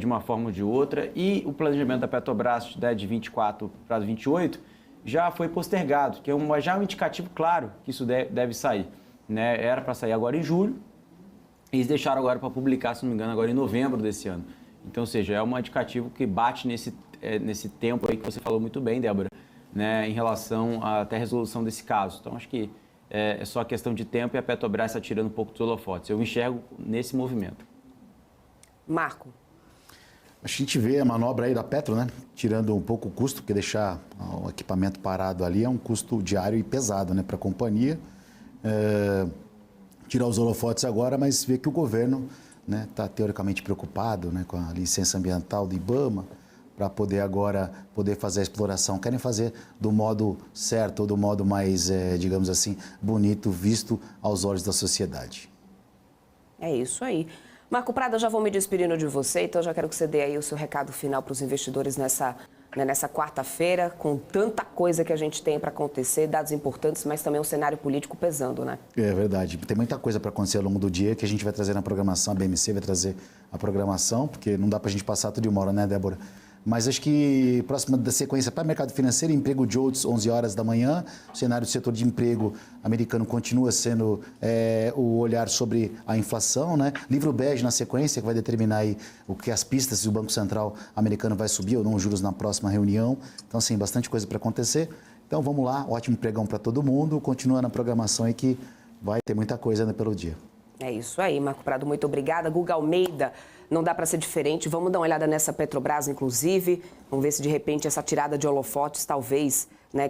de uma forma ou de outra. E o planejamento da Petrobras, né, de 24 para 28 já foi postergado, que é já um indicativo claro que isso deve sair. Né? Era para sair agora em julho, e eles deixaram agora para publicar, se não me engano, agora em novembro desse ano. Então, ou seja, é um indicativo que bate nesse tempo aí que você falou muito bem, Débora, né, em relação até a resolução desse caso. Então, acho que é só questão de tempo e a Petrobras está tirando um pouco dos holofotes. Eu enxergo nesse movimento. Marco. A gente vê a manobra aí da Petro, né? Tirando um pouco o custo, porque deixar o equipamento parado ali é um custo diário e pesado, né, para a companhia. Tirar os holofotes agora, mas vê que o governo está teoricamente preocupado, né, com a licença ambiental do IBAMA, para poder agora fazer a exploração. Querem fazer do modo certo, ou do modo mais, digamos assim, bonito, visto aos olhos da sociedade. É isso aí. Marco Prado, eu já vou me despedindo de você, então já quero que você dê aí o seu recado final para os investidores nessa quarta-feira, com tanta coisa que a gente tem para acontecer, dados importantes, mas também um cenário político pesando, né? É verdade. Tem muita coisa para acontecer ao longo do dia que a gente vai trazer na programação, a BMC vai trazer a programação, porque não dá para a gente passar tudo de uma hora, né, Débora? Mas acho que próxima da sequência para o mercado financeiro, emprego de outros, 11 horas da manhã, o cenário do setor de emprego americano continua sendo o olhar sobre a inflação, né? Livro bege na sequência, que vai determinar aí o que as pistas se o Banco Central americano vai subir ou não os juros na próxima reunião. Então, assim, bastante coisa para acontecer. Então, vamos lá, ótimo pregão para todo mundo, continua na programação aí que vai ter muita coisa ainda pelo dia. É isso aí, Marco Prado, muito obrigada. Guga Almeida, não dá para ser diferente. Vamos dar uma olhada nessa Petrobras, inclusive. Vamos ver se, de repente, essa tirada de holofotes, talvez, né,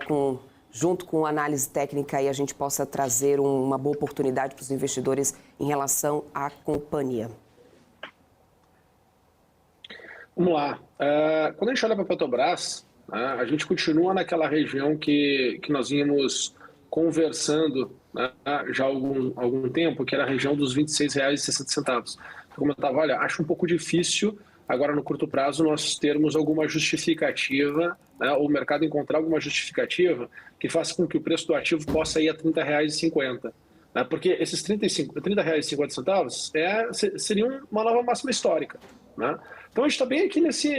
junto com análise técnica, aí a gente possa trazer uma boa oportunidade para os investidores em relação à companhia. Vamos lá. Quando a gente olha para a Petrobras, a gente continua naquela região que nós vínhamos conversando, né, já há algum tempo, que era a região dos R$ 26,60. Eu comentava, olha, acho um pouco difícil agora no curto prazo nós termos alguma justificativa, né, ou o mercado encontrar alguma justificativa que faça com que o preço do ativo possa ir a R$ 30,50. Né, porque esses R$ 30,50 seriam uma nova máxima histórica. Né? Então a gente está bem aqui nesse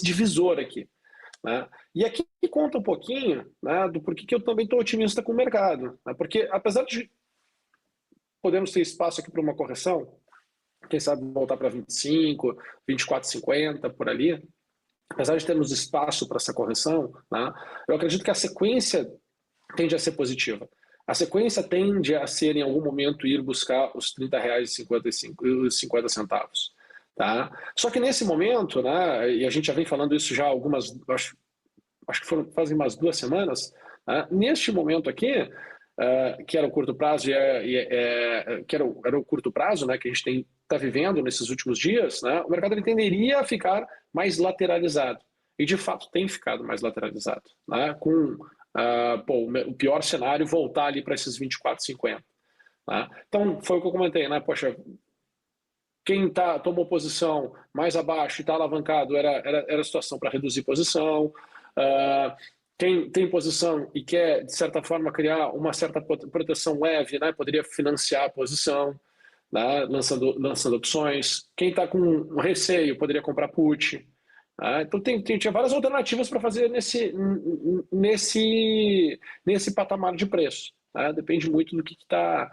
divisor aqui. Né? E aqui conta um pouquinho, né, do porquê que eu também estou otimista com o mercado. Né? Porque apesar de podemos ter espaço aqui para uma correção, quem sabe voltar para 25, 24,50 por ali, apesar de termos espaço para essa correção, né, eu acredito que a sequência tende a ser positiva. A sequência tende a ser, em algum momento, ir buscar os R$ 30,50. Tá? Só que nesse momento, né, e a gente já vem falando isso já algumas, acho que fazem umas 2 semanas, né, neste momento aqui, que era o curto prazo, que era o curto prazo, né, que a gente está vivendo nesses últimos dias, né, o mercado ele tenderia a ficar mais lateralizado. E, de fato, tem ficado mais lateralizado. Né, com o pior cenário voltar ali para esses 24,50. Né. Então, foi o que eu comentei, né? Poxa, quem tomou posição mais abaixo e está alavancado era a situação para reduzir posição. Quem tem posição e quer, de certa forma, criar uma certa proteção leve, né, poderia financiar a posição, né, lançando opções. Quem está com receio poderia comprar put. Né? Então, tinha várias alternativas para fazer nesse patamar de preço. Né? Depende muito do que está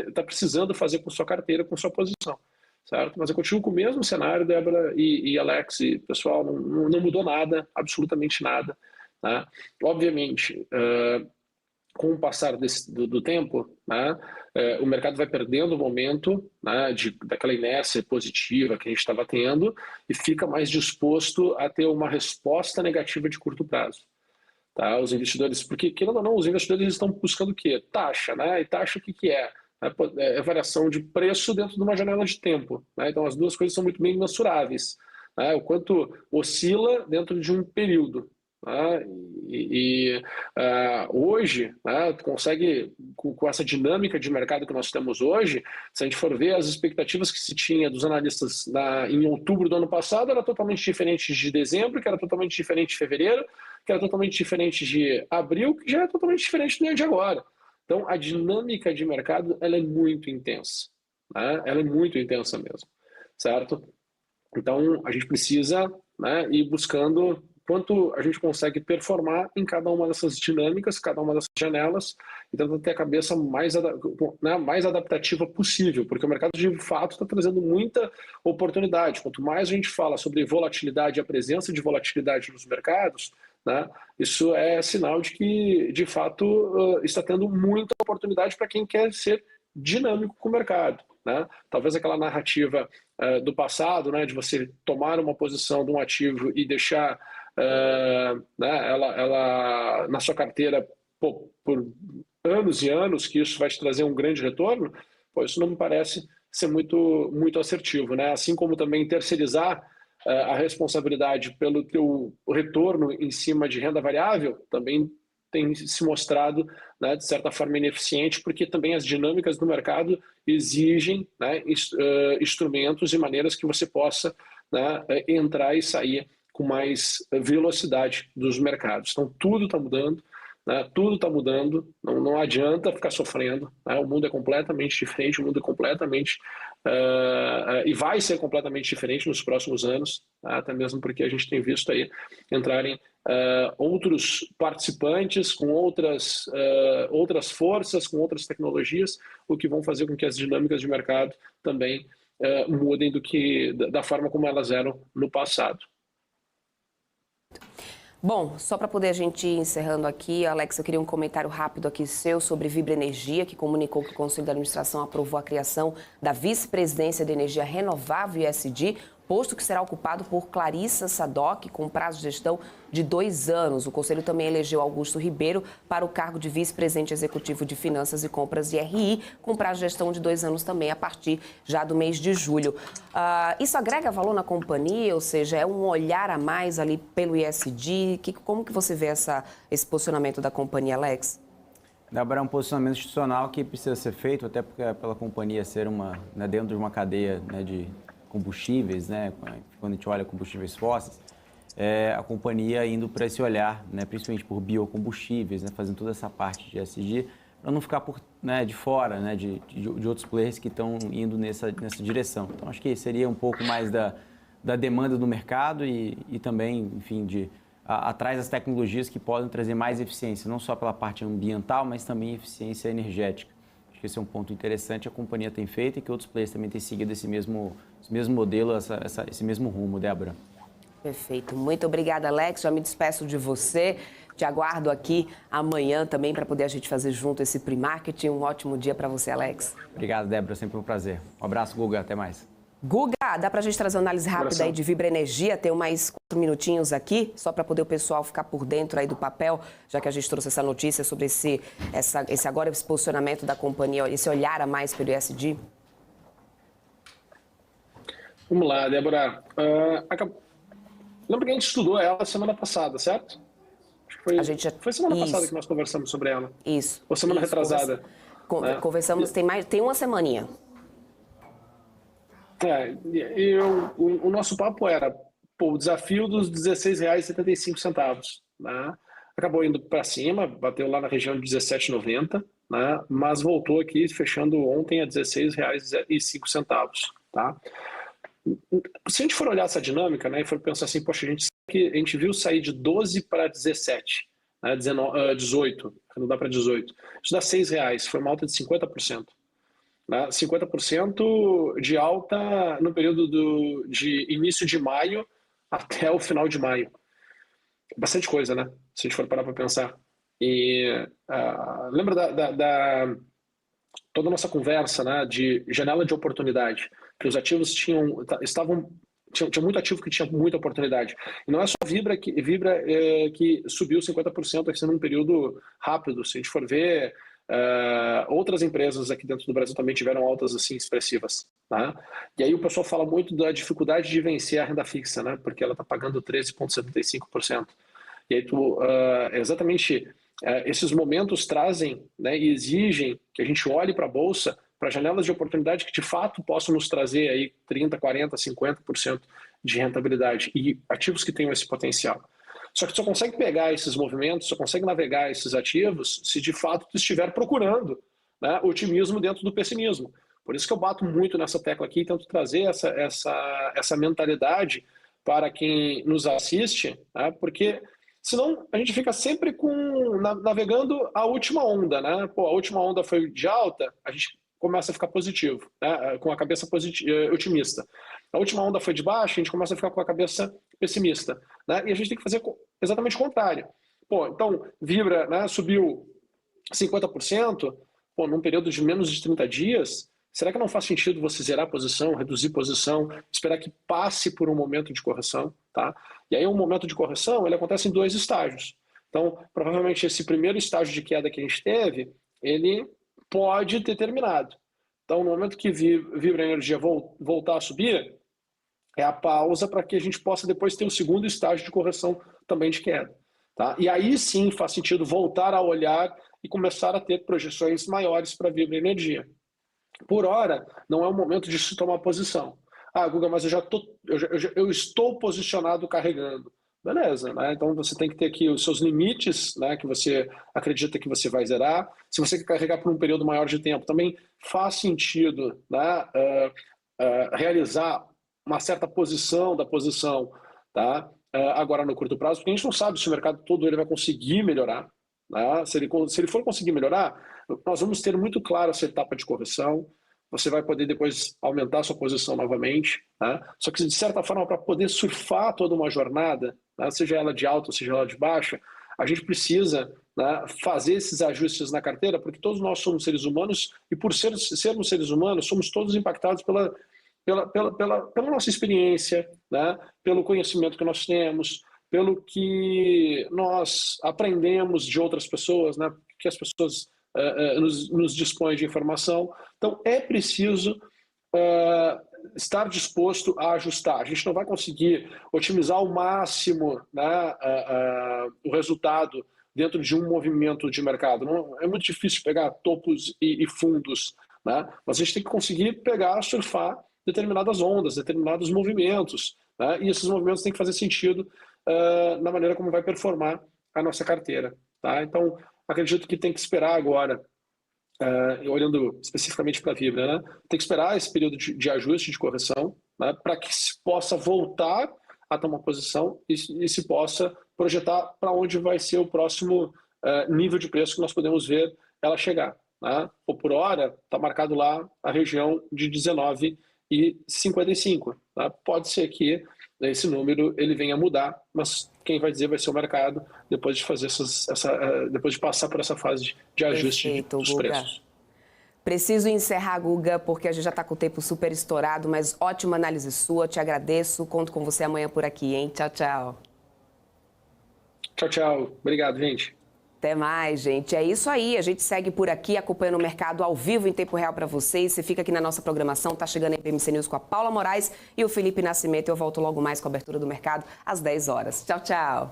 está precisando fazer com sua carteira, com sua posição. Certo? Mas eu continuo com o mesmo cenário, Débora e Alex, e pessoal, não mudou nada, absolutamente nada. Né? Obviamente, com o passar do tempo, né, o mercado vai perdendo o momento, né, daquela inércia positiva que a gente estava tendo e fica mais disposto a ter uma resposta negativa de curto prazo. Tá? Os investidores, porque querendo ou não, os investidores estão buscando o quê? Taxa, né? E taxa o que é? É variação de preço dentro de uma janela de tempo. Né? Então, as duas coisas são muito bem mensuráveis. Né? O quanto oscila dentro de um período. Né? Hoje, né, consegue, com essa dinâmica de mercado que nós temos hoje, se a gente for ver as expectativas que se tinha dos analistas em outubro do ano passado, era totalmente diferente de dezembro, que era totalmente diferente de fevereiro, que era totalmente diferente de abril, que já é totalmente diferente do ano de agora. Então, a dinâmica de mercado ela é muito intensa. Né? Ela é muito intensa mesmo. Certo? Então, a gente precisa, né, ir buscando quanto a gente consegue performar em cada uma dessas dinâmicas, cada uma dessas janelas, e tentando ter a cabeça mais adaptativa possível, porque o mercado de fato está trazendo muita oportunidade. Quanto mais a gente fala sobre volatilidade e a presença de volatilidade nos mercados, né, isso é sinal de que, de fato, está tendo muita oportunidade para quem quer ser dinâmico com o mercado. né? Talvez aquela narrativa do passado, né, de você tomar uma posição de um ativo e deixar né, ela na sua carteira por anos e anos, que isso vai te trazer um grande retorno, pô, isso não me parece ser muito assertivo, né? Assim como também terceirizar a responsabilidade pelo teu retorno em cima de renda variável também tem se mostrado, né, de certa forma ineficiente, porque também as dinâmicas do mercado exigem, né, instrumentos e maneiras que você possa, né, entrar e sair com mais velocidade dos mercados. Então tudo está mudando, né, tudo está mudando, não adianta ficar sofrendo, né, o mundo é completamente diferente, o mundo é completamente e vai ser completamente diferente nos próximos anos, tá? Até mesmo porque a gente tem visto aí entrarem outros participantes com outras forças, com outras tecnologias, o que vão fazer com que as dinâmicas de mercado também mudem da forma como elas eram no passado. Bom, só para poder a gente ir encerrando aqui, Alex, eu queria um comentário rápido aqui seu sobre Vibra Energia, que comunicou que o Conselho de Administração aprovou a criação da Vice-Presidência de Energia Renovável ESG, posto que será ocupado por Clarissa Sadoc, com prazo de gestão de 2 anos. O Conselho também elegeu Augusto Ribeiro para o cargo de Vice-Presidente Executivo de Finanças e Compras de RI, com prazo de gestão de 2 anos também, a partir já do mês de julho. Isso agrega valor na companhia, ou seja, é um olhar a mais ali pelo ESG? Como que você vê esse posicionamento da companhia, Alex? Débora, é um posicionamento institucional que precisa ser feito, até porque pela companhia ser né, dentro de uma cadeia, né, de combustíveis, né, quando a gente olha combustíveis fósseis, a companhia indo para esse olhar, né, principalmente por biocombustíveis, né, fazendo toda essa parte de ESG, para não ficar né, de fora, né, de outros players que estão indo nessa direção. Então, acho que seria um pouco mais da demanda do mercado e também, enfim, atrás das tecnologias que podem trazer mais eficiência, não só pela parte ambiental, mas também eficiência energética. Acho que esse é um ponto interessante que a companhia tem feito e que outros players também têm seguido esse mesmo modelo, esse mesmo rumo, Débora. Perfeito. Muito obrigada, Alex. Já me despeço de você. Te aguardo aqui amanhã também para poder a gente fazer junto esse pre-marketing. Um ótimo dia para você, Alex. Obrigado, Débora. Sempre um prazer. Um abraço, Guga. Até mais. Guga, dá para a gente trazer uma análise rápida aí de Vibra Energia? Tem mais 4 minutinhos aqui, só para poder o pessoal ficar por dentro aí do papel, já que a gente trouxe essa notícia sobre esse posicionamento da companhia, esse olhar a mais pelo ESG. Vamos lá, Débora. Lembra que a gente estudou ela semana passada, certo? Acho que foi semana passada que nós conversamos sobre ela. Isso. Ou semana retrasada. Conversamos, tem uma semaninha. O nosso papo era o desafio dos R$16,75, né? Acabou indo para cima, bateu lá na região de R$17,90, né? Mas voltou aqui, fechando ontem a R$16,05, tá? Se a gente for olhar essa dinâmica, né, e for pensar assim, poxa, a gente viu sair de 12 para 17, né, 18, não dá para 18, isso dá R$6, foi uma alta de 50%. 50% de alta no período de início de maio até o final de maio. Bastante coisa, né? Se a gente for parar para pensar. E lembra toda a nossa conversa, né, de janela de oportunidade, que os ativos tinha muito ativo que tinha muita oportunidade. E não é só Vibra que subiu 50% assim, num período rápido. Se a gente for ver, outras empresas aqui dentro do Brasil também tiveram altas assim expressivas, tá? E aí o pessoal fala muito da dificuldade de vencer a renda fixa, né? Porque ela está pagando 13,75%. E aí exatamente esses momentos trazem, né, e exigem que a gente olhe para a bolsa, para janelas de oportunidade que de fato possam nos trazer aí 30, 40, 50% de rentabilidade e ativos que tenham esse potencial. Só que só consegue pegar esses movimentos, só consegue navegar esses ativos se de fato tu estiver procurando, né, otimismo dentro do pessimismo. Por isso que eu bato muito nessa tecla aqui e tento trazer essa mentalidade para quem nos assiste, né, porque senão a gente fica sempre navegando a última onda, né? Pô, a última onda foi de alta, a gente começa a ficar positivo, né, com a cabeça otimista. A última onda foi de baixa, a gente começa a ficar com a cabeça pessimista, né? E a gente tem que fazer exatamente o contrário. Pô, então, Vibra, né, subiu 50%, pô, num período de menos de 30 dias, será que não faz sentido você zerar a posição, reduzir posição, esperar que passe por um momento de correção, tá? E aí um momento de correção, ele acontece em 2 estágios. Então, provavelmente esse primeiro estágio de queda que a gente teve, ele pode ter terminado. Então, no momento que Vibra Energia voltar a subir, é a pausa para que a gente possa depois ter o segundo estágio de correção também de queda. Tá? E aí sim faz sentido voltar a olhar e começar a ter projeções maiores para Vibra Energia. Por hora, não é o momento de se tomar posição. Ah, Guga, mas eu estou posicionado carregando. Beleza, né? Então você tem que ter aqui os seus limites, né, que você acredita que você vai zerar. Se você quer carregar por um período maior de tempo, também faz sentido, né, realizar uma certa posição da posição, tá? Agora no curto prazo, porque a gente não sabe se o mercado todo ele vai conseguir melhorar. Né? Se ele for conseguir melhorar, nós vamos ter muito claro essa etapa de correção. Você vai poder depois aumentar a sua posição novamente. Né? Só que, de certa forma, para poder surfar toda uma jornada, né, seja ela de alta ou seja ela de baixa, a gente precisa, né, fazer esses ajustes na carteira, porque todos nós somos seres humanos e, por sermos seres humanos, somos todos impactados pela nossa experiência, né, pelo conhecimento que nós temos, pelo que nós aprendemos de outras pessoas, né, que as pessoas nos dispõem de informação. Então, é preciso estar disposto a ajustar. A gente não vai conseguir otimizar ao máximo, né, o resultado dentro de um movimento de mercado. Não, é muito difícil pegar topos e fundos, né, mas a gente tem que conseguir surfar determinadas ondas, determinados movimentos, né, e esses movimentos têm que fazer sentido na maneira como vai performar a nossa carteira. Tá? Então, acredito que tem que esperar agora, olhando especificamente para a Vibra, né? Tem que esperar esse período de ajuste, de correção, né? Para que se possa voltar a tomar posição e se possa projetar para onde vai ser o próximo nível de preço que nós podemos ver ela chegar. Né? Ou por hora, está marcado lá a região de 19,55. Tá? Pode ser que esse número ele venha a mudar, mas quem vai dizer vai ser o mercado depois de fazer depois de passar por essa fase de ajuste dos preços. Preciso encerrar, Guga, porque a gente já está com o tempo super estourado, mas ótima análise sua, te agradeço, conto com você amanhã por aqui, hein? Tchau, tchau. Tchau, tchau. Obrigado, gente. Até mais, gente. É isso aí. A gente segue por aqui acompanhando o mercado ao vivo em tempo real para vocês. Você fica aqui na nossa programação. Tá chegando a PMC News com a Paula Moraes e o Felipe Nascimento. Eu volto logo mais com a abertura do mercado às 10 horas. Tchau, tchau.